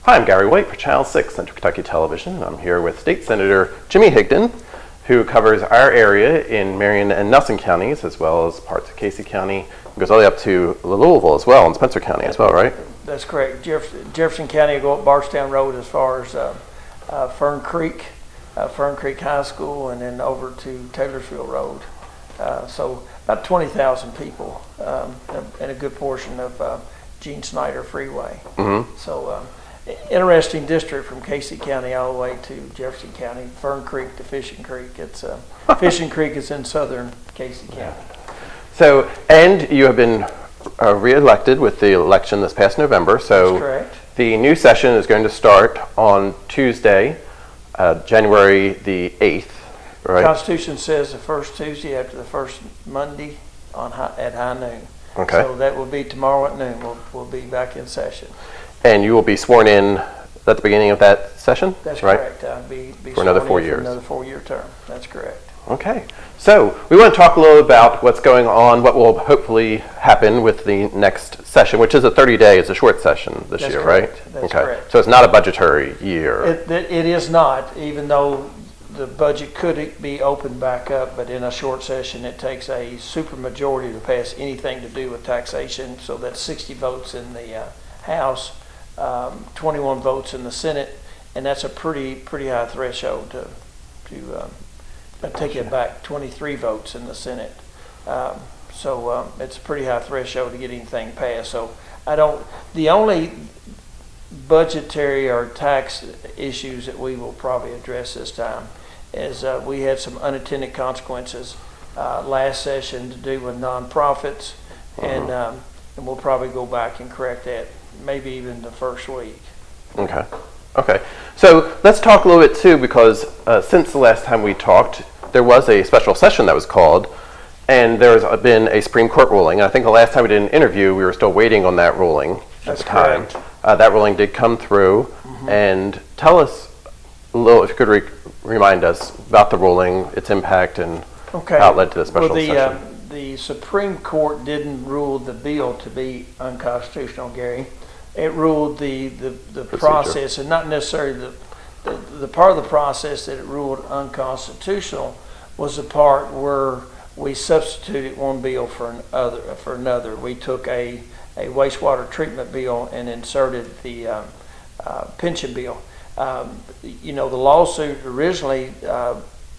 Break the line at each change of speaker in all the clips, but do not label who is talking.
Hi, I'm Gary White for Channel 6 Central Kentucky Television, and I'm here with State Senator Jimmy Higdon, who covers our area in Marion and Nelson counties, as well as parts of Casey County. It goes all the way up to Louisville as well, and Spencer County as well, right?
That's correct. Jefferson County will go up Bardstown Road as far as Fern Creek High School, and then over to Taylorsville Road. So about 20,000 people, and a good portion of Gene Snyder Freeway.
Mm-hmm.
So interesting district from Casey County all the way to Jefferson County, Fern Creek to Fishing Creek. It's Fishing Creek is in southern Casey County.
So, and you have been re-elected with the election this past November. So
that's correct.
The new session is going to start on Tuesday, January the 8th, right?
The Constitution says the first Tuesday after the first Monday at high noon.
Okay.
So that will be tomorrow at noon. We'll be back in session.
And you will be sworn in at the beginning of that session?
That's
right?
correct. I'll be
for another 4
years.
years.
For another 4-year term. That's correct.
Okay. So we want to talk a little about what's going on, what will hopefully happen with the next session, which is a 30-day, it's a short session this year,
correct.
right?
That's
okay.
correct.
So it's not a budgetary year.
It is not, even though the budget could be opened back up, but in a short session it takes a supermajority to pass anything to do with taxation. So that's 60 votes in the House, 21 votes in the Senate, and that's a pretty high threshold to take it back. 23 votes in the Senate, so it's a pretty high threshold to get anything passed. So the only budgetary or tax issues that we will probably address this time is we had some unintended consequences last session to do with nonprofits, and we'll probably go back and correct that maybe even the first week.
Okay. So let's talk a little bit too, because since the last time we talked, there was a special session that was called, and there's been a Supreme Court ruling. I think the last time we did an interview, we were still waiting on that ruling at the time. That ruling did come through, and tell us a little, if you could remind us about the ruling, its impact, and how it led to the special session.
The Supreme Court didn't rule the bill to be unconstitutional, Gary. It ruled the process, and not necessarily the part of the process that it ruled unconstitutional was the part where we substituted one bill for another. We took a wastewater treatment bill and inserted the pension bill. The lawsuit originally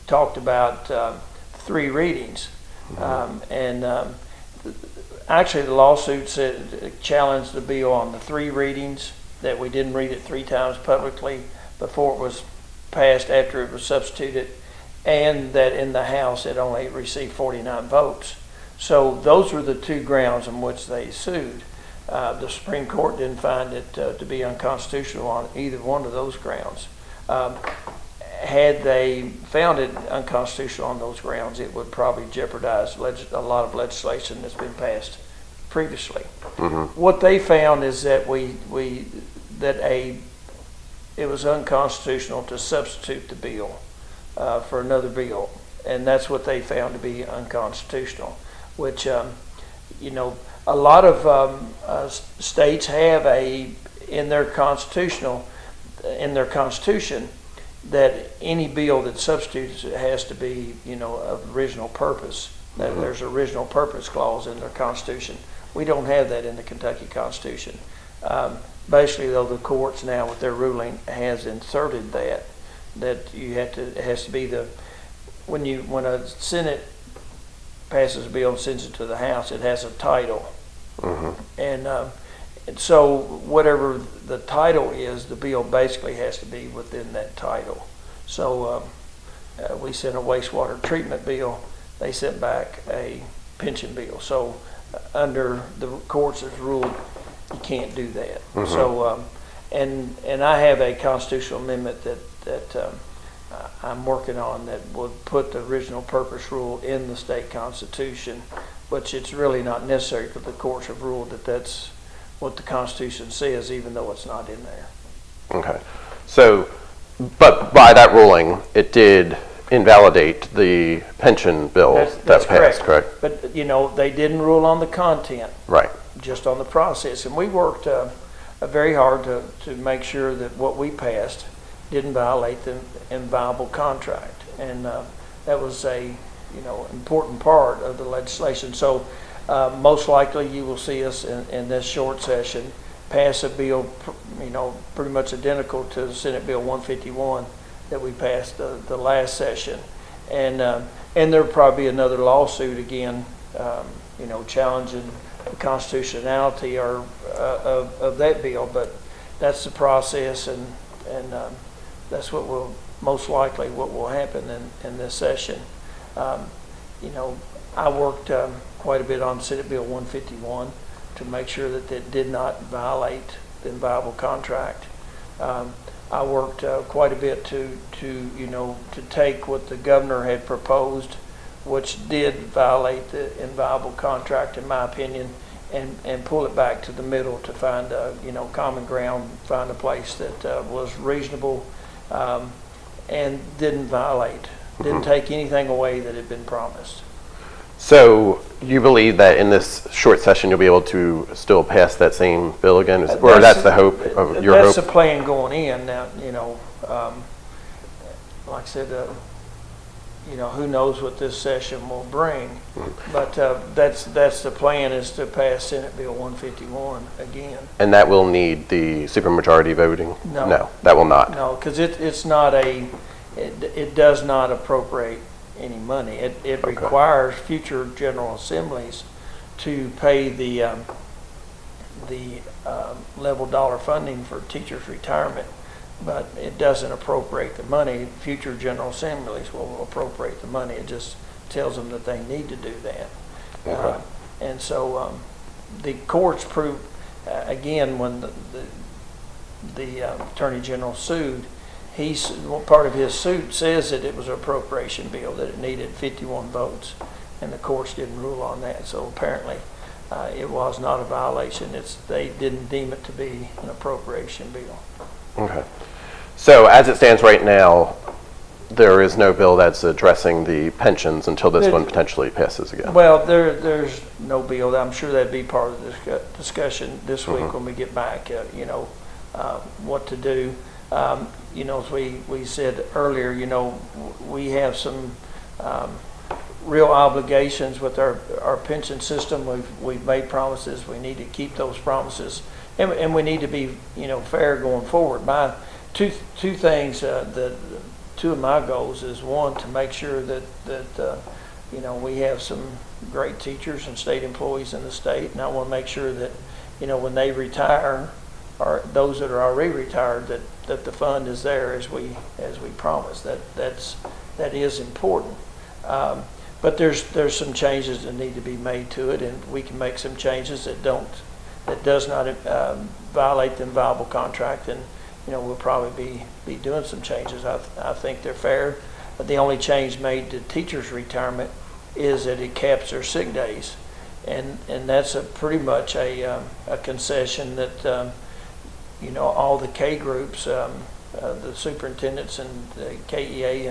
talked about 3 readings, actually, the lawsuit challenged the bill on the 3 readings, that we didn't read it 3 times publicly before it was passed, after it was substituted, and that in the House it only received 49 votes. So those were the 2 grounds on which they sued. The Supreme Court didn't find it to be unconstitutional on either one of those grounds. Had they found it unconstitutional on those grounds, it would probably jeopardize a lot of legislation that's been passed previously. What they found is that it was unconstitutional to substitute the bill for another bill, and that's what they found to be unconstitutional. Which a lot of states have in their constitution that any bill that substitutes it has to be, of original purpose. That there's an original purpose clause in their Constitution. We don't have that in the Kentucky Constitution. Basically, though, the courts now, with their ruling, has inserted that it has to be when a Senate passes a bill and sends it to the House, it has a title, and so whatever the title is, the bill basically has to be within that title. So we sent a wastewater treatment bill, they sent back a pension bill. So under the courts has ruled you can't do that. So and I have a constitutional amendment that I'm working on that would put the original purpose rule in the state constitution, which it's really not necessary because the courts have ruled that that's what the Constitution says, even though it's not in there.
Okay. So, but by that ruling, it did invalidate the pension bill
that's
passed, correct?
But, they didn't rule on the content.
Right.
Just on the process. And we worked very hard to make sure that what we passed didn't violate the inviolable contract. And that was a important part of the legislation. So most likely you will see us in this short session pass a bill, pretty much identical to Senate Bill 151 that we passed the last session. And there'll probably be another lawsuit again, challenging the constitutionality of that bill. But that's the process, and that's what will most likely what will happen in this session. I worked quite a bit on Senate Bill 151 to make sure that it did not violate the inviolable contract. I worked quite a bit to take what the governor had proposed, which did violate the inviolable contract, in my opinion, and pull it back to the middle to find common ground, find a place that was reasonable and didn't violate, didn't take anything away that had been promised.
So you believe that in this short session you'll be able to still pass that same bill again, or that's the hope of your hope?
That's the plan going in. Now, like I said, who knows what this session will bring, but that's the plan, is to pass Senate Bill 151 again. And
that will need the supermajority voting? No, that will not.
No, because it's not it does not appropriate any money. It requires future general assemblies to pay the level dollar funding for teachers' retirement, but it doesn't appropriate the money. Future general assemblies will appropriate the money. It just tells them that they need to do that. And so the courts proved, again, when the Attorney General sued, part of his suit says that it was an appropriation bill, that it needed 51 votes, and the courts didn't rule on that. So apparently it was not a violation. They didn't deem it to be an appropriation bill.
Okay. So as it stands right now, there is no bill that's addressing the pensions until this one potentially passes again?
Well, there's no bill. I'm sure that'd be part of the discussion this week when we get back, what to do. As we said earlier, we have some real obligations with our pension system. We've made promises. We need to keep those promises, and we need to be fair going forward. My two things, two of my goals is, one, to make sure that we have some great teachers and state employees in the state, and I want to make sure that when they retire, or those that are already retired, that the fund is there as we promised. That is important. But there's some changes that need to be made to it, and we can make some changes that does not violate the inviolable contract, and we'll probably be doing some changes. I think they're fair. But the only change made to teachers' retirement is that it caps their sick days, and that's pretty much a concession that all the K groups, the superintendents and the KEA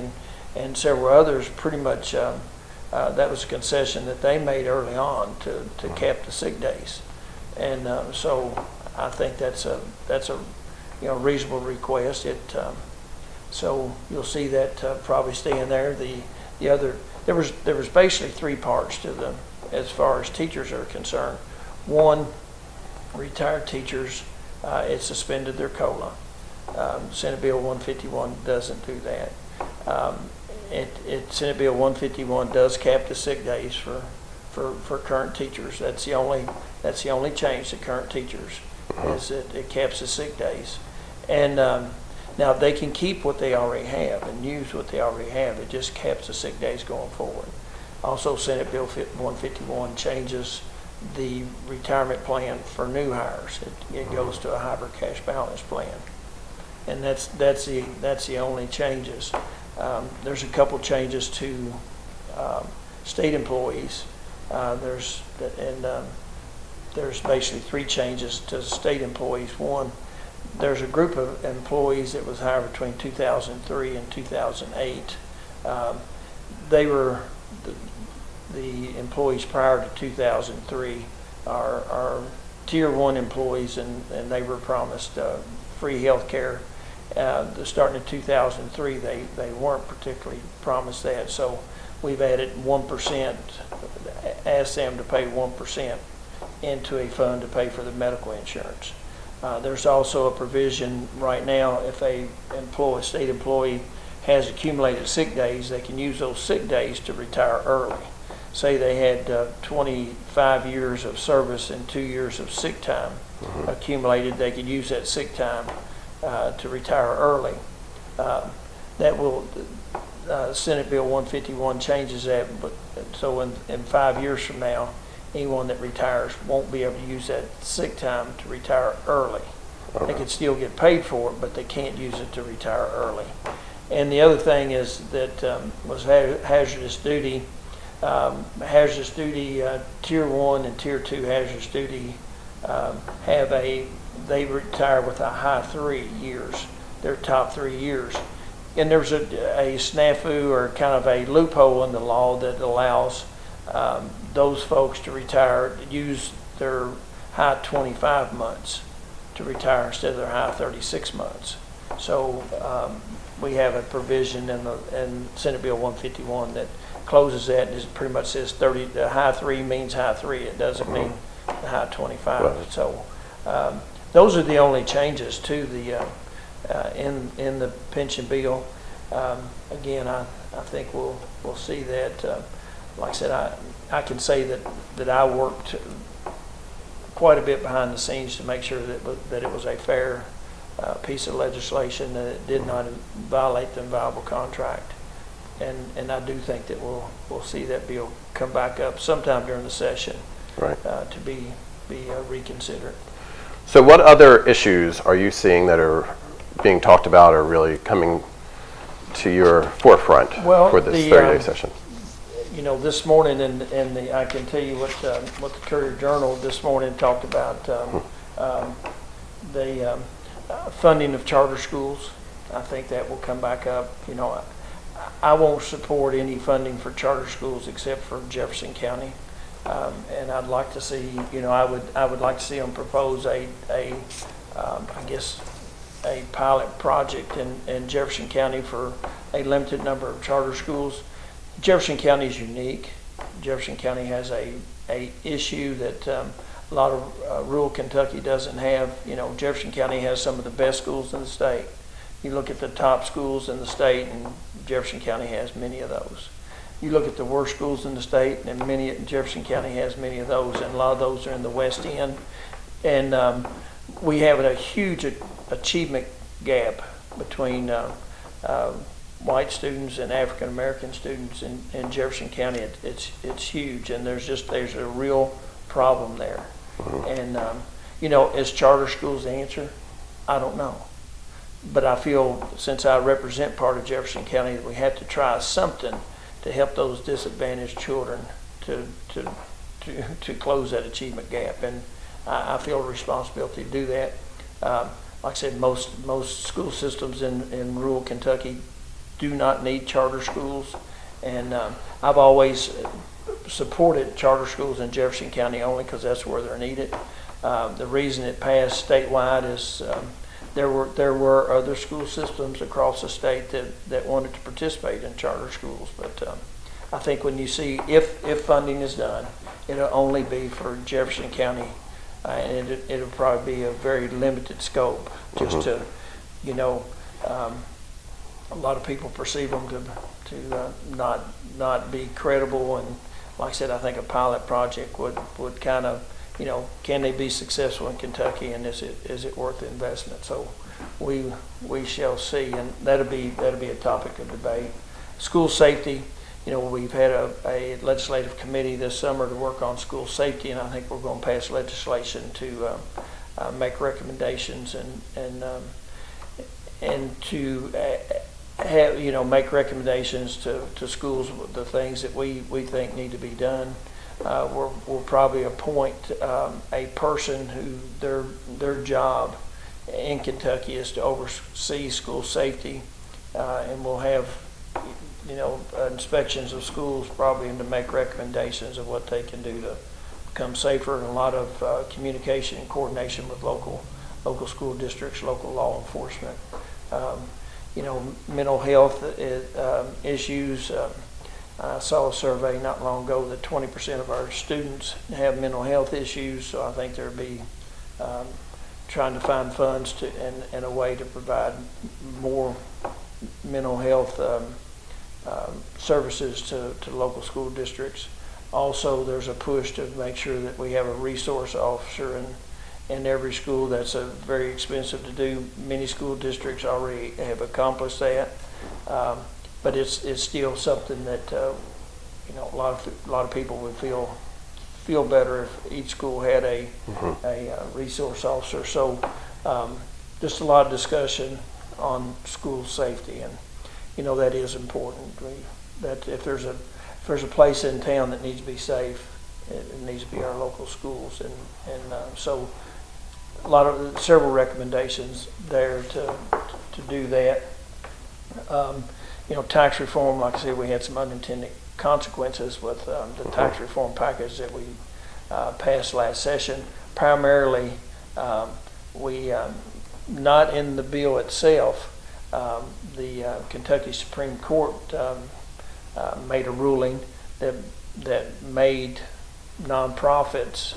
and several others, pretty much that was a concession that they made early on to cap the sick days, and so I think that's a reasonable request. So you'll see that probably stay in there. The other, there was basically three parts to them as far as teachers are concerned. One, retired teachers, it suspended their COLA. Senate Bill 151 doesn't do that. Senate Bill 151 does cap the sick days for current teachers. That's the only change to current teachers, is that it caps the sick days. And now they can keep what they already have and use what they already have. It just caps the sick days going forward. Also, Senate Bill 151 changes the retirement plan for new hires. It goes to a hybrid cash balance plan, and that's the only changes. There's a couple changes to state employees. There's basically three changes to state employees. One, there's a group of employees that was hired between 2003 and 2008. They were the employees prior to 2003 are Tier 1 employees, and they were promised free health care. Starting in 2003, they weren't particularly promised that. So we've added 1%, asked them to pay 1% into a fund to pay for the medical insurance. There's also a provision right now, if a state employee has accumulated sick days, they can use those sick days to retire early. Say they had 25 years of service and 2 years of sick time accumulated, they could use that sick time to retire early. That will, Senate Bill 151 changes that, but so in 5 years from now, anyone that retires won't be able to use that sick time to retire early. They could still get paid for it, but they can't use it to retire early. And the other thing is that was hazardous duty. Hazardous duty, Tier 1 and Tier 2 hazardous duty they retire with a high 3 years, their top 3 years. And there's a snafu or kind of a loophole in the law that allows those folks to retire, use their high 25 months to retire instead of their high 36 months. So we have a provision in Senate Bill 151 that closes that, and it pretty much says the high 3 means high 3. It doesn't mean the high 25. Right. So those are the only changes to the in the pension bill. Again, I think we'll see that. Like I said, I can say that I worked quite a bit behind the scenes to make sure that it was a fair piece of legislation, that it did not violate the inviolable contract. And I do think that we'll see that bill come back up sometime during the session, right, to be reconsidered.
So what other issues are you seeing that are being talked about or really coming to your forefront for this 30-day session?
You know, this morning I can tell you what the Courier Journal this morning talked about the funding of charter schools. I think that will come back up. You know, I won't support any funding for charter schools except for Jefferson County, and I'd like to see. You know, I would like to see them propose I guess a pilot project in Jefferson County for a limited number of charter schools. Jefferson County is unique. Jefferson County has a issue that a lot of rural Kentucky doesn't have. You know, Jefferson County has some of the best schools in the state. You look at the top schools in the state, and Jefferson County has many of those. You look at the worst schools in the state, and Jefferson County has many of those, and a lot of those are in the West End. And we have a huge achievement gap between white students and African American students in Jefferson County. It's huge, and there's a real problem there. And you know, is charter schools the answer? I don't know, but I feel, since I represent part of Jefferson County, that we have to try something to help those disadvantaged children to close that achievement gap. And I feel a responsibility to do that. Like I said, most school systems in rural Kentucky do not need charter schools, and I've always supported charter schools in Jefferson County only because that's where they're needed. The reason it passed statewide is there were other school systems across the state that wanted to participate in charter schools, but I think when you see if funding is done, it'll only be for Jefferson County, and it'll probably be a very limited scope, just to, you know. A lot of people perceive them to not be credible, and like I said, I think a pilot project would kind of, you know, can they be successful in Kentucky, and is it worth the investment? So we shall see, and that'll be a topic of debate. School safety, you know, we've had a legislative committee this summer to work on school safety, and I think we're going to pass legislation to make recommendations and to have, you know, make recommendations to schools, the things that we think need to be done. We'll probably appoint a person who their job in Kentucky is to oversee school safety, and we'll have, you know, inspections of schools probably, and to make recommendations of what they can do become safer, and a lot of communication and coordination with local school districts, local law enforcement. Mental health issues. I saw a survey not long ago that 20% of our students have mental health issues, so I think there'll be trying to find funds and a way to provide more mental health services to local school districts. Also, there's a push to make sure that we have a resource officer in every school. That's very expensive to do. Many school districts already have accomplished that, but it's still something that a lot of people would feel better if each school had a resource officer. So just a lot of discussion on school safety, and that is important. That if there's a place in town that needs to be safe, it needs to be our local schools, and so several recommendations there to do that. Tax reform, like I said, we had some unintended consequences with the tax reform package that we passed last session. Primarily, we not in the bill itself. The Kentucky Supreme Court made a ruling that made nonprofits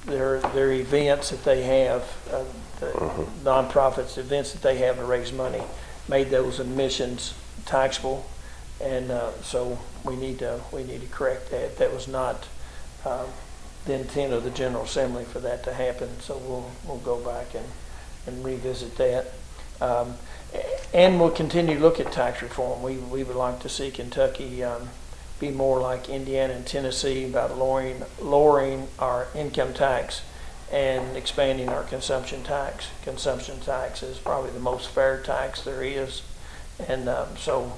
their events that they have, the nonprofits events that they have to raise money, made those admissions taxable, and so we need to correct that. That was not the intent of the General Assembly for that to happen. So we'll go back and revisit that, and we'll continue to look at tax reform. We would like to see Kentucky be more like Indiana and Tennessee by lowering our income tax and expanding our consumption tax. Consumption tax is probably the most fair tax there is, and so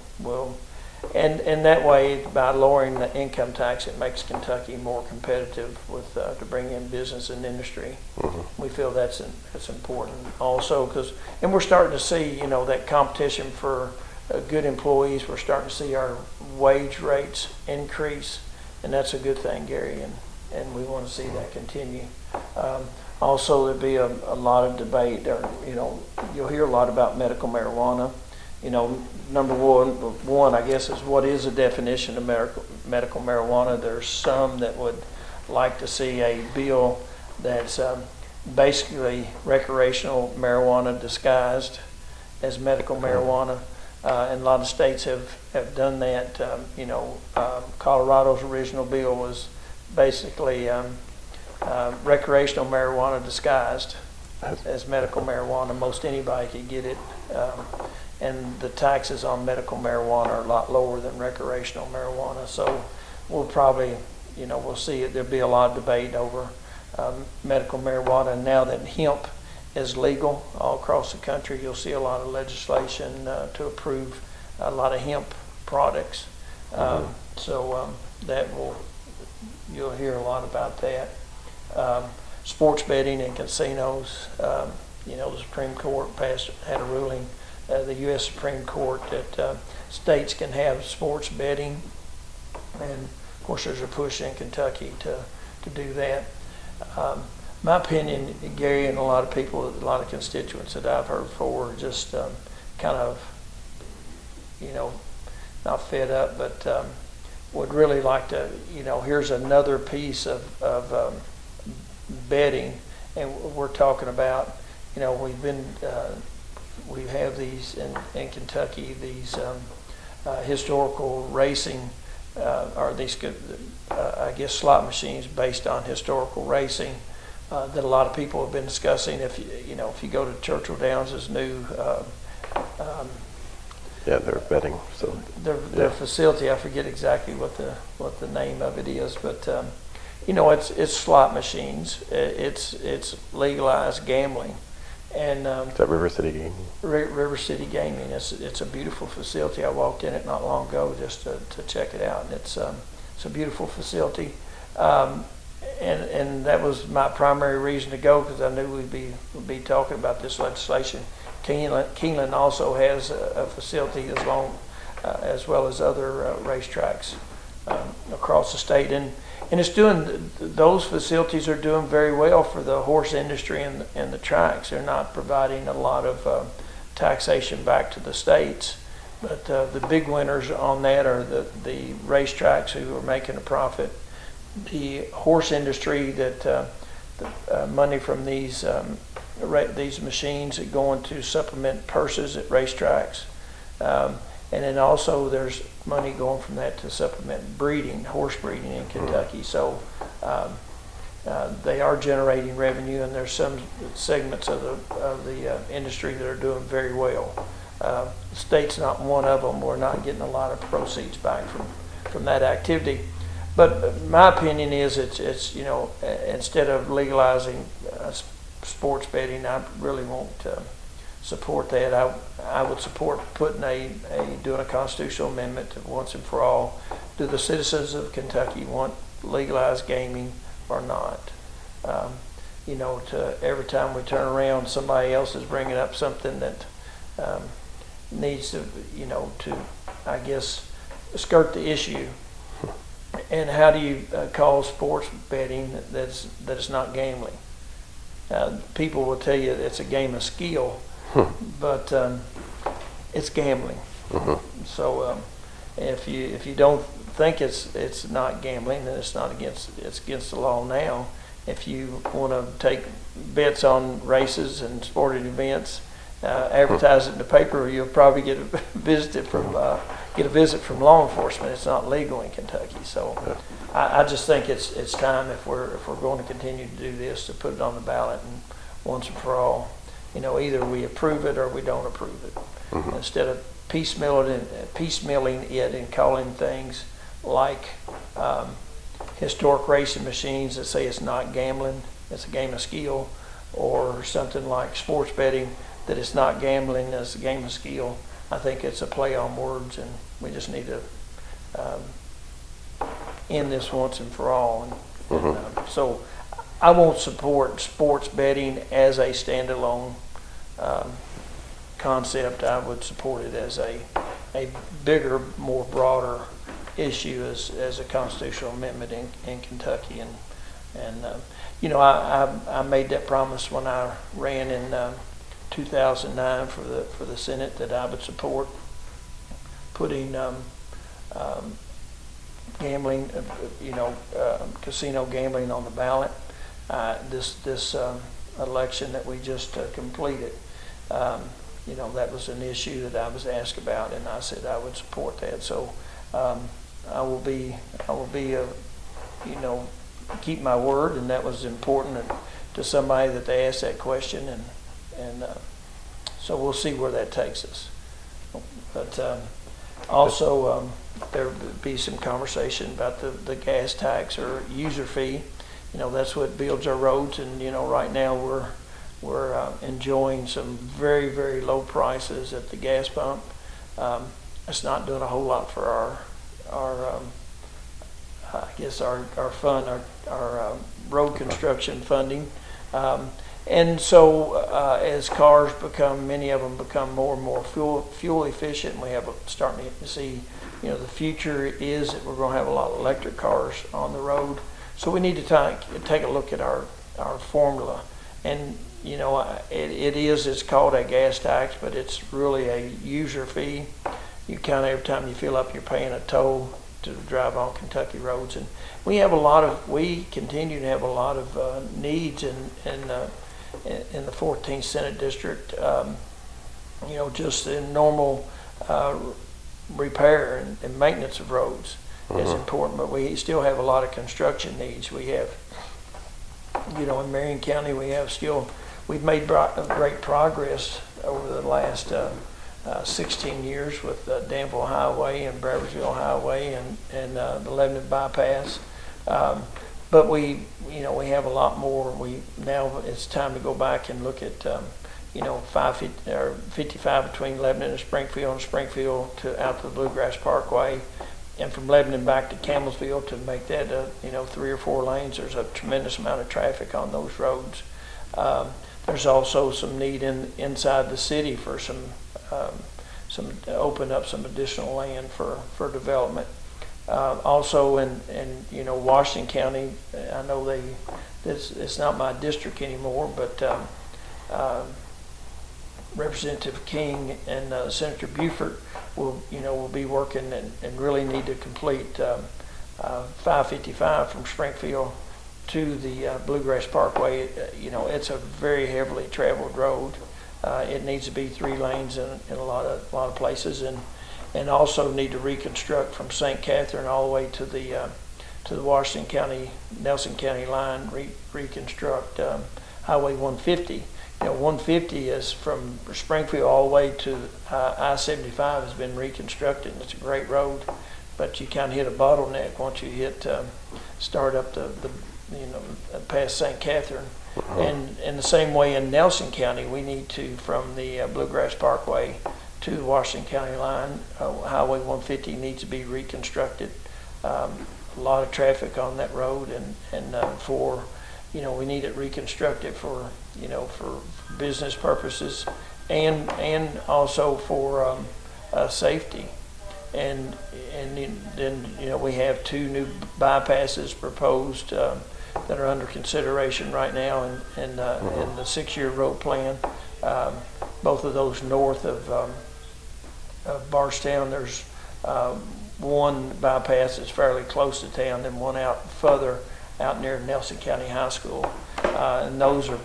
and that way, by lowering the income tax, it makes Kentucky more competitive with to bring in business and industry. We feel that's important also, and we're starting to see that competition for good employees. We're starting to see our wage rates increase, and that's a good thing, Gary, and we want to see that continue. Also, there'll be a lot of debate, or you'll hear a lot about medical marijuana. Number one, I guess, is what is the definition of medical marijuana. There's some that would like to see a bill that's basically recreational marijuana disguised as medical marijuana. And a lot of states have done that. Colorado's original bill was basically recreational marijuana disguised as medical marijuana. Most anybody could get it. And the taxes on medical marijuana are a lot lower than recreational marijuana. So we'll probably, we'll see it. There'll be a lot of debate over medical marijuana. And now that hemp is legal all across the country, you'll see a lot of legislation to approve a lot of hemp products. So you'll hear a lot about that. Sports betting and casinos. The Supreme Court had a ruling. The U.S. Supreme Court that states can have sports betting, and of course there's a push in Kentucky to do that. My opinion, Gary, and a lot of people, a lot of constituents that I've heard for, are just kind of, not fed up, but would really like to, here's another piece of betting, and we're talking about, we have these in Kentucky, these historical racing, or these, I guess, slot machines based on historical racing that a lot of people have been discussing. If you go to Churchill Downs' new
their betting facility.
Their facility, I forget exactly what the name of it is, but it's slot machines. It's legalized gambling. And
is that River City Gaming?
River City Gaming. It's a beautiful facility. I walked in it not long ago just to check it out, and it's a beautiful facility. And that was my primary reason to go, because I knew we'd be talking about this legislation. Keeneland also has a facility as well as other racetracks across the state, and And it's doing, those facilities are doing very well for the horse industry and the tracks. They're not providing a lot of taxation back to the states. But the big winners on that are the racetracks who are making a profit. The horse industry, that the money from these machines that go into supplement purses at racetracks. And then also there's money going from that to supplement breeding, horse breeding in Kentucky. So they are generating revenue, and there's some segments of the industry that are doing very well. The state's not one of them. We're not getting a lot of proceeds back from that activity. But my opinion is it's you know, instead of legalizing sports betting, I really won't support that. I would support putting doing a constitutional amendment to once and for all. Do the citizens of Kentucky want legalized gaming or not? You know, to every time we turn around, somebody else is bringing up something that needs to, you know, to, I guess, skirt the issue. And how do you call sports betting that it's not gambling? People will tell you it's a game of skill, but it's gambling. So if you don't think it's not gambling, then it's against the law now. If you want to take bets on races and sporting events, advertise it in the paper, you'll probably get a visit from law enforcement. It's not legal in Kentucky. So I just think it's time, if we're going to continue to do this, to put it on the ballot and once and for all. You know, either we approve it or we don't approve it. Instead of piecemealing it and calling things like historic racing machines that say it's not gambling, it's a game of skill, or something like sports betting that it's not gambling, it's a game of skill. I think it's a play on words, and we just need to end this once and for all. So I won't support sports betting as a standalone concept. I would support it as a bigger, more broader issue as a constitutional amendment in Kentucky. And you know, I made that promise when I ran in 2009 for the Senate, that I would support putting gambling, casino gambling on the ballot. This election that we just completed, you know, that was an issue that I was asked about, and I said I would support that. So I will be, you know, keep my word, and that was important to somebody that they asked that question, and so we'll see where that takes us. But also there will be some conversation about the gas tax or user fee. You know, that's what builds our roads, and you know, right now we're enjoying some very, very low prices at the gas pump. It's not doing a whole lot for our I guess our fund, our road construction funding. And so as cars many of them become more and more fuel efficient, we have starting to see, you know, the future is that we're going to have a lot of electric cars on the road. So we need to take a look at our formula. And you know, it's called a gas tax, but it's really a user fee. You count every time you fill up, you're paying a toll to drive on Kentucky roads. And we continue to have a lot of needs in the 14th Senate District, you know, just in normal repair and maintenance of roads is important, but we still have a lot of construction needs. We have, you know, in Marion County, we've made great progress over the last 16 years with Danville Highway and Brewersville Highway and the Lebanon Bypass. But we have a lot more. Now it's time to go back and look at, you know, 55 between Lebanon and Springfield out to the Bluegrass Parkway, and from Lebanon back to Campbellsville to make that, you know, 3 or 4 lanes. There's a tremendous amount of traffic on those roads. There's also some need inside the city for some to open up some additional land for development. Also in Washington County, I know it's not my district anymore, but Representative King and Senator Buford will be working and really need to complete 555 from Springfield to the Bluegrass Parkway. It's a very heavily traveled road. It needs to be 3 lanes in a lot of places, and also need to reconstruct from St. Catherine all the way to the Washington County, Nelson County line. Reconstruct Highway 150. 150 is from Springfield all the way to I-75 has been reconstructed. It's a great road, but you kind of hit a bottleneck once you start up the past St. Catherine. And in the same way in Nelson County, we need to, from the Bluegrass Parkway to the Washington County line, Highway 150 needs to be reconstructed. A lot of traffic on that road, and we need it reconstructed for business purposes and also for safety. And then we have 2 new bypasses proposed that are under consideration right now in the 6-year road plan. Both of those north of Barstown. There's one bypass that's fairly close to town, then one out further out near Nelson County High School. And those are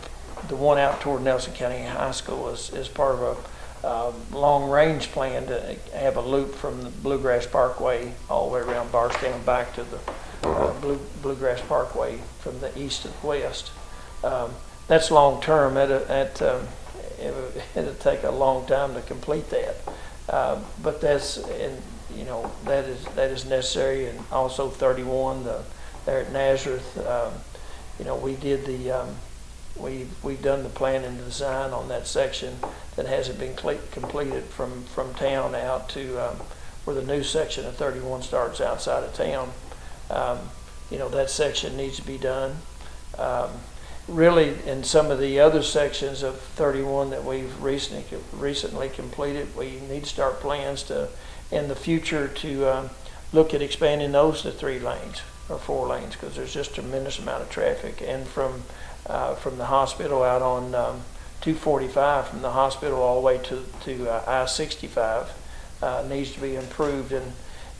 the one out toward Nelson County High School is part of a long-range plan to have a loop from the Bluegrass Parkway all the way around Barstown back to the Bluegrass Parkway from the east to the west. That's long-term. It'll take a long time to complete that, but that is necessary. And also 31 there at Nazareth. We've done the plan and design on that section that hasn't been completed from town out to where the new section of 31 starts outside of town. That section needs to be done. Really, in some of the other sections of 31 that we've recently completed, we need to start plans in the future to look at expanding those to 3 lanes or 4 lanes, because there's just a tremendous amount of traffic. And from the hospital out on 245, from the hospital all the way to I-65 needs to be improved.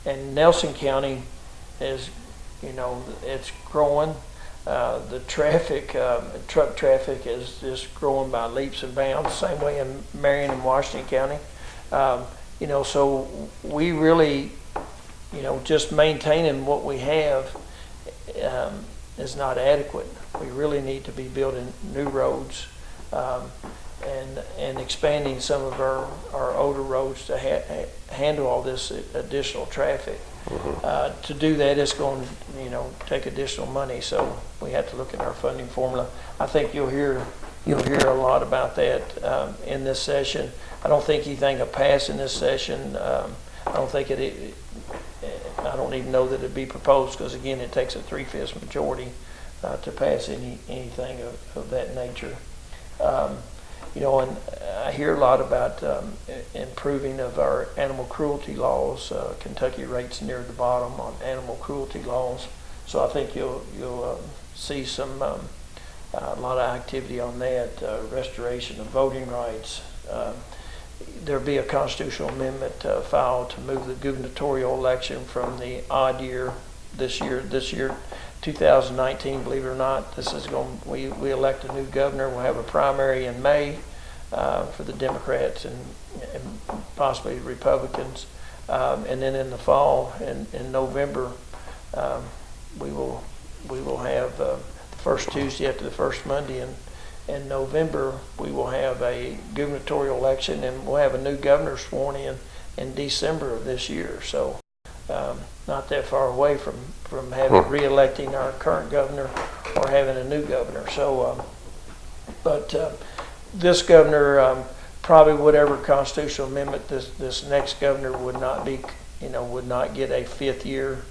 And Nelson County is, it's growing. The traffic, truck traffic is just growing by leaps and bounds, same way in Marion and Washington County. So we really, just maintaining what we have is not adequate. We really need to be building new roads and expanding some of our older roads to handle all this additional traffic. To do that, it's going to take additional money, so we have to look at our funding formula. I think you'll hear a lot about that in this session. I don't think anything will pass in this session. I don't even know that it'd be proposed, because again, it takes a 3/5 majority to pass anything of that nature. And I hear a lot about improving of our animal cruelty laws. Kentucky rates near the bottom on animal cruelty laws, so I think you'll see some a lot of activity on that. Restoration of voting rights. There'll be a constitutional amendment filed to move the gubernatorial election from the odd year this year 2019, believe it or not. We elect a new governor. We'll have a primary in May for the Democrats and possibly Republicans, and then in the fall, in November, we will have the first Tuesday after the first Monday in November. We will have a gubernatorial election, and we'll have a new governor sworn in December of this year. So not that far away from re-electing our current governor or having a new governor. So, but this governor, probably whatever constitutional amendment this next governor would not get a 5th year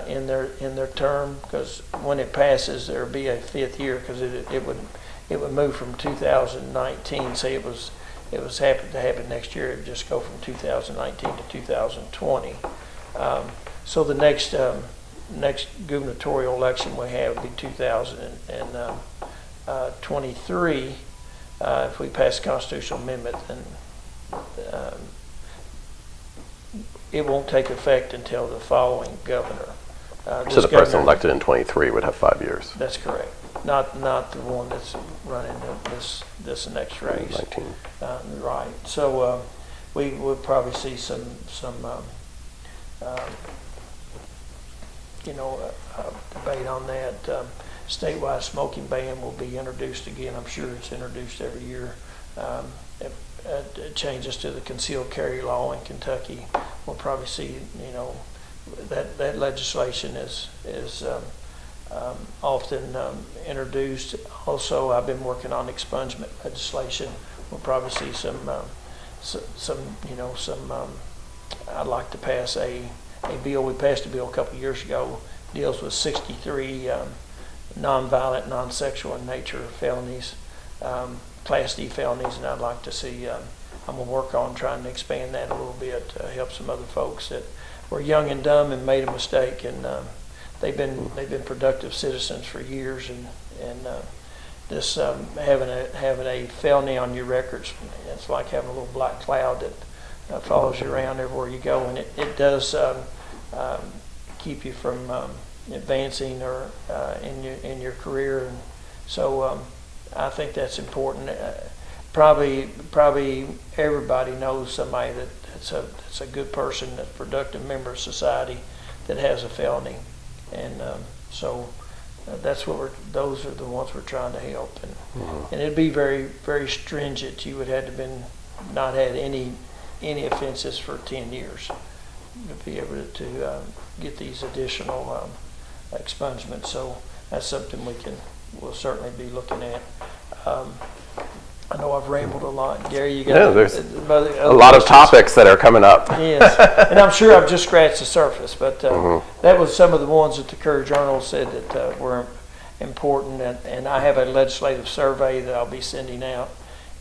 in their term, because when it passes, there will be a 5th year, because it would move from 2019. Say it was happened to happen next year, it would just go from 2019 to 2020. So the next gubernatorial election we have would be 2023. If we pass the constitutional amendment, then it won't take effect until the following governor.
So the person elected in 23 would have 5 years.
That's correct. Not the one that's running this next race.
19.
Right. So we will probably see some debate on that. Statewide smoking ban will be introduced again. I'm sure it's introduced every year. Changes to the concealed carry law in Kentucky. We'll probably see, that legislation is often introduced. Also, I've been working on expungement legislation. We'll probably see I'd like to pass a bill. We passed a bill a couple of years ago, deals with 63 nonviolent, non-sexual in nature felonies, Class D felonies, and I'd like to see, I'm going to work on trying to expand that a little bit to help some other folks that were young and dumb and made a mistake, and they've been productive citizens for years, and this having a felony on your records, it's like having a little black cloud that follows you around everywhere you go, and it does keep you from advancing or in your career, and so I think that's important. Probably everybody knows somebody that's a good person, that's a productive member of society that has a felony, and so those are the ones we're trying to help, and it'd be very, very stringent. You would have to not had any offenses for 10 years to be able to get these additional expungements. So that's something we'll certainly be looking at. I know I've rambled a lot. Gary, you got
there's a lot of topics that are coming up.
Yes, and I'm sure I've just scratched the surface, but that was some of the ones that the Courier Journal said that were important, and I have a legislative survey that I'll be sending out,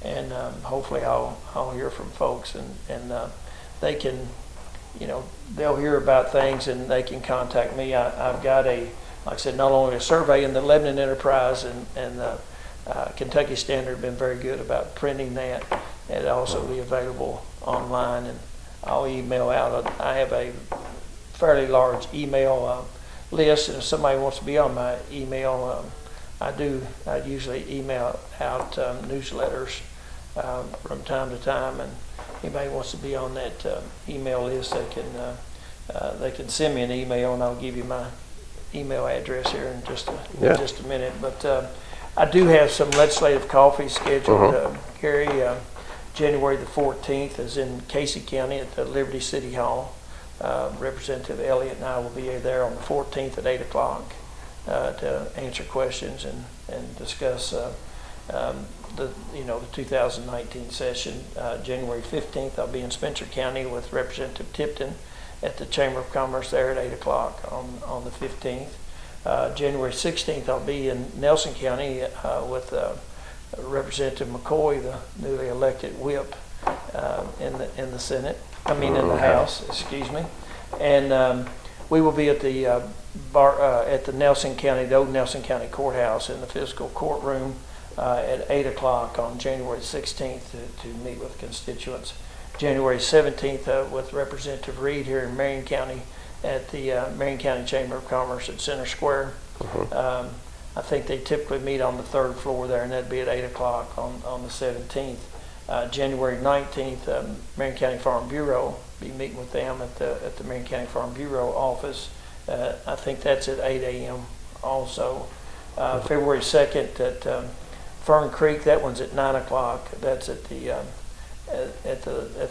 and hopefully I'll hear from folks, and they can, they'll hear about things and they can contact me. I've got like I said, not only a survey in the Lebanon Enterprise and Kentucky Standard have been very good about printing that. It'll also be available online, and I'll email out. I have a fairly large email list, and if somebody wants to be on my email, I usually email out newsletters from time to time, and anybody wants to be on that email list, they can send me an email, and I'll give you my email address here in just a minute. But I do have some legislative coffee scheduled, Gary. January the 14th is in Casey County at the Liberty City Hall. Representative Elliott and I will be there on the 14th at 8 o'clock to answer questions and discuss the 2019 session. January 15th, I'll be in Spencer County with Representative Tipton at the Chamber of Commerce there at 8 o'clock on the 15th. January 16th, I'll be in Nelson County with Representative McCoy, the newly elected whip in the Senate. In the House, excuse me. And we will be at the at the Nelson County, the old Nelson County Courthouse in the fiscal courtroom at 8 o'clock on January 16th to meet with constituents. January 17th with Representative Reed here in Marion County at the Marion County Chamber of Commerce at Center Square. I think they typically meet on the third floor there, and that'd be at 8 o'clock on the 17th. January 19th, Marion County Farm Bureau, be meeting with them at the Marion County Farm Bureau office. I think that's at 8 a.m. also. February 2nd at Fern Creek, that one's at 9 o'clock. That's at the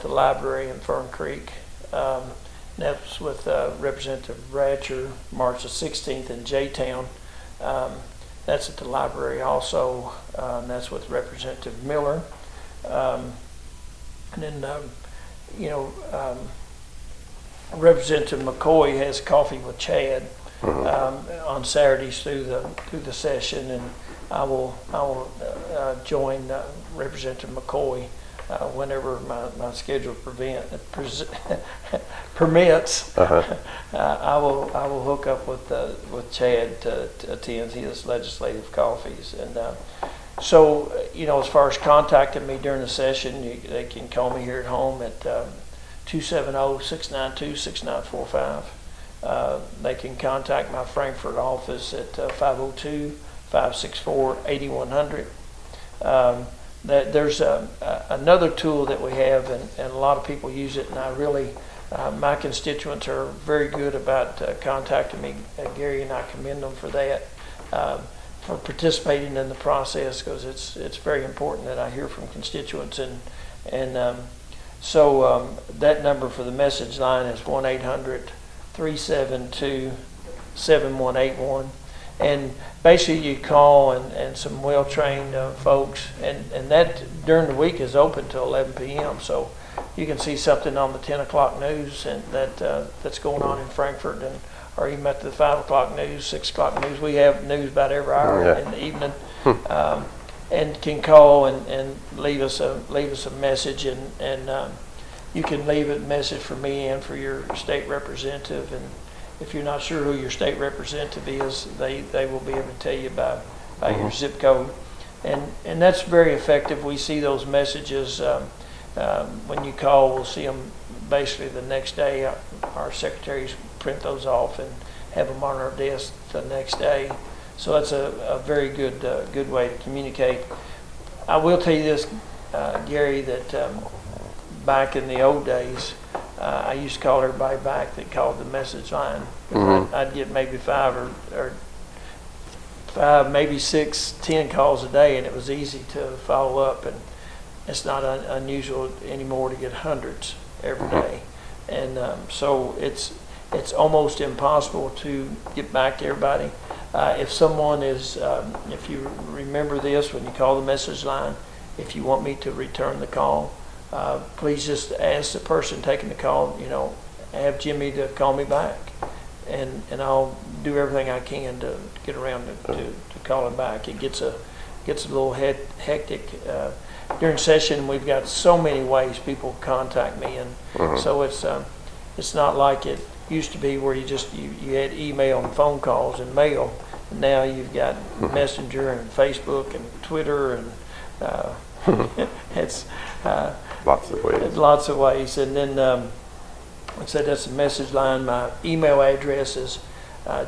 library in Fern Creek. That's with Representative Bratcher, March the 16th in J-Town. That's at the library also, and that's with Representative Miller. And then, Representative McCoy has coffee with Chad on Saturdays through the session, and I will join Representative McCoy whenever my schedule permits, I will hook up with Chad to attend his legislative coffees. And so, as far as contacting me during the session, they can call me here at home at 270-692-6945. They can contact my Frankfurt office at 502-564-8100. There's another tool that we have, and a lot of people use it, and I really, my constituents are very good about contacting me. Gary and I commend them for that, for participating in the process, because it's very important that I hear from constituents. So that number for the message line is 1-800-372-7181. And basically you call and some well-trained folks, and that during the week is open till 11 p.m. So you can see something on the 10 o'clock news and that's going on in Frankfurt, or even at the 5 o'clock news, 6 o'clock news. We have news about every hour in the evening, and can call and leave us a message, and you can leave a message for me and for your state representative. And if you're not sure who your state representative is, they will be able to tell you by your zip code. And that's very effective. We see those messages when you call. We'll see them basically the next day. Our secretaries print those off and have them on our desk the next day. So that's a very good way to communicate. I will tell you this, Gary, that back in the old days, I used to call everybody back that called the message line. I'd get maybe five, maybe 6, 10 calls a day, and it was easy to follow up. And it's not unusual anymore to get hundreds every day. And so it's almost impossible to get back to everybody. If someone is, if you remember this when you call the message line, if you want me to return the call, please just ask the person taking the call, have Jimmy to call me back, and I'll do everything I can to get around to calling back. It gets a little hectic. During session, we've got so many ways people contact me, and so it's not like it used to be where you had email and phone calls and mail. And now you've got Messenger and Facebook and Twitter, and it's
lots of ways.
Lots of ways. And then, like I said, that's the message line. My email address is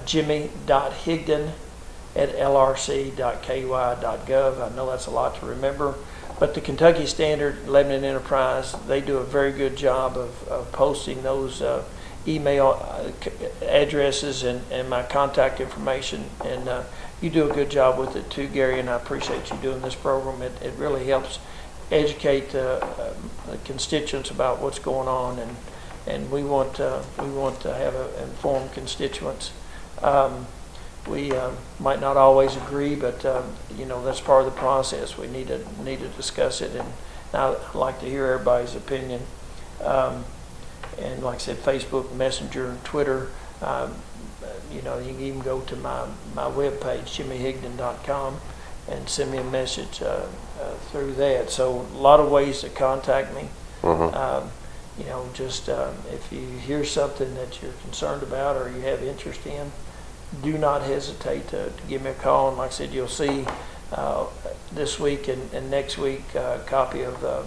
jimmy.higdon@lrc.ky.gov. I know that's a lot to remember, but the Kentucky Standard, Lebanon Enterprise, they do a very good job of posting those email addresses and my contact information, and you do a good job with it too, Gary, and I appreciate you doing this program. It really helps educate the constituents about what's going on, and we want to have informed constituents. We might not always agree, but that's part of the process. We need to discuss it, and I'd like to hear everybody's opinion. And like I said, Facebook, Messenger, Twitter. You can even go to my webpage, jimmyhigdon.com, and send me a message through that. So a lot of ways to contact me. Just if you hear something that you're concerned about or you have interest in, do not hesitate to give me a call. And like I said, you'll see this week and next week a copy of the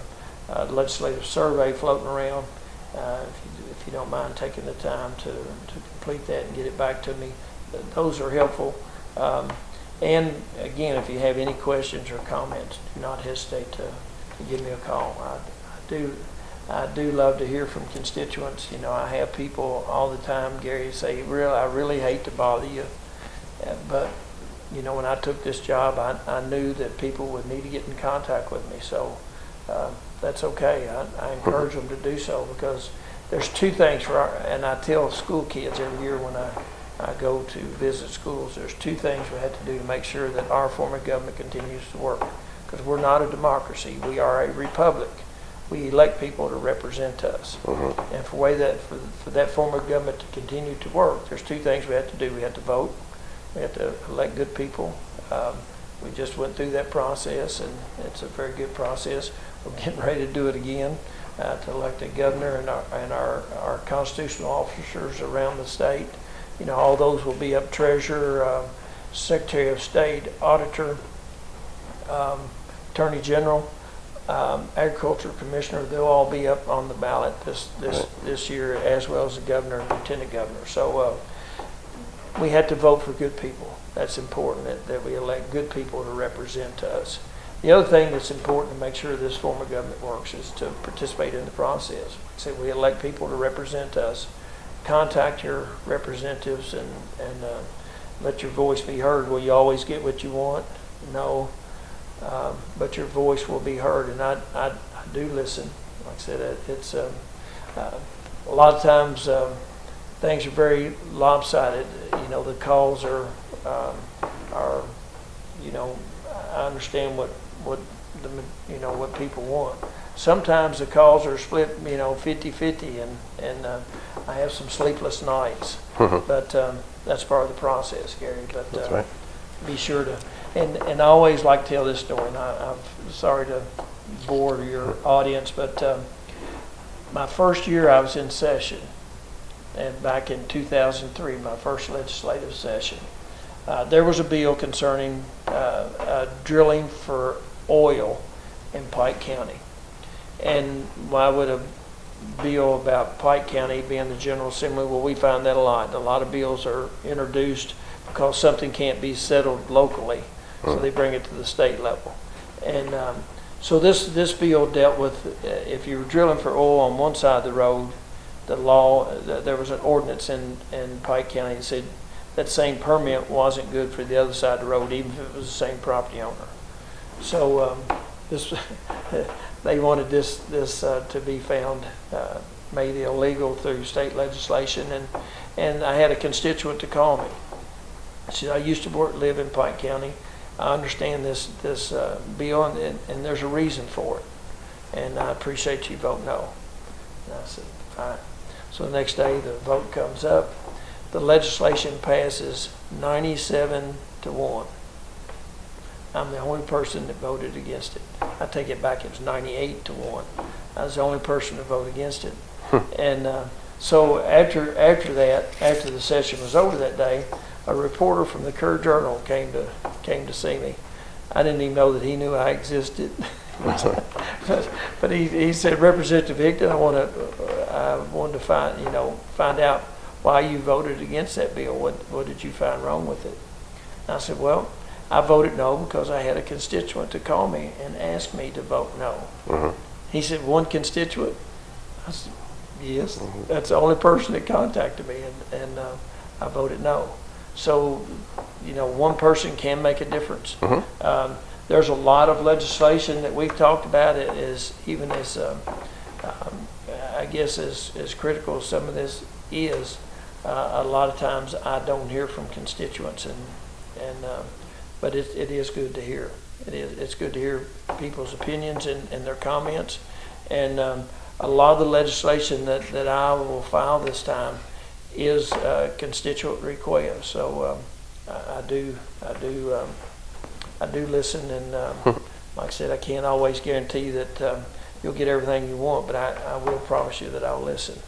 legislative survey floating around. If you don't mind taking the time to complete that and get it back to me, those are helpful. And again, if you have any questions or comments, do not hesitate to give me a call. I do love to hear from constituents. I have people all the time, Gary, say, I really hate to bother you, but when I took this job, I knew that people would need to get in contact with me. So that's okay. I encourage them to do so, because there's two things and I tell school kids every year when I go to visit schools, there's two things we have to do to make sure that our form of government continues to work, because we're not a democracy. We are a republic. We elect people to represent us. And for that form of government to continue to work, there's two things we have to do. We have to vote. We have to elect good people. We just went through that process, and it's a very good process. We're getting ready to do it again, to elect a governor and our constitutional officers around the state. You know, all those will be up: treasurer, secretary of state, auditor, attorney general, agriculture commissioner. They'll all be up on the ballot this year, as well as the governor and lieutenant governor. So we had to vote for good people. That's important, that we elect good people to represent us. The other thing that's important to make sure this form of government works is to participate in the process. So we elect people to represent us. Contact your representatives and let your voice be heard. Will you always get what you want? No. But your voice will be heard, and I do listen. Like I said, it's a lot of times things are very lopsided. You know, the calls are you know, I understand what people want. Sometimes the calls are split, you know, 50-50, and I have some sleepless nights. But that's part of the process, Gary. But
that's right.
Be sure to, and I always like to tell this story, and I'm sorry to bore your audience, but my first year I was in session, and back in 2003, my first legislative session, there was a bill concerning drilling for oil in Pike County. And why would a bill about Pike County be in the General Assembly? Well, we find that a lot. A lot of bills are introduced because something can't be settled locally, so they bring it to the state level. And so this bill dealt with if you were drilling for oil on one side of the road, the law, there was an ordinance in Pike County that said that same permit wasn't good for the other side of the road, even if it was the same property owner. So this they wanted this to be found made illegal through state legislation, and I had a constituent to call me. She said, I used to live in Pike County. I understand this bill, and there's a reason for it, and I appreciate you vote no. And I said, fine. So the next day the vote comes up. The legislation passes 97-1. I'm the only person that voted against it. I take it back, it was 98-1. I was the only person to vote against it. And so after the session was over that day, a reporter from the Courier-Journal came to see me. I didn't even know that he knew I existed. But he said, Representative Higdon, I wanted to find out why you voted against that bill. What did you find wrong with it? And I said, well, I voted no because I had a constituent to call me and ask me to vote no. He said, one constituent? I said, yes. That's the only person that contacted me, and I voted no. So, you know, one person can make a difference. There's a lot of legislation that we've talked about. It is even as, I guess, as critical as some of this is. A lot of times I don't hear from constituents, but it is good to hear. It's good to hear people's opinions and their comments. And a lot of the legislation that I will file this time is constituent request. So I do listen, and like I said, I can't always guarantee that you'll get everything you want, but I will promise you that I'll listen.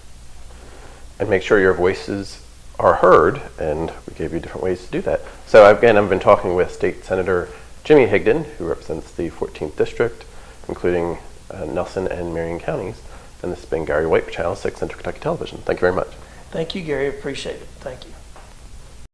And make sure your voices are heard, and we gave you different ways to do that. So again, I've been talking with State Senator Jimmy Higdon, who represents the 14th District, including Nelson and Marion counties. And this has been Gary White for Channel 6 Central Kentucky Television. Thank you very much.
Thank you, Gary. Appreciate it. Thank you.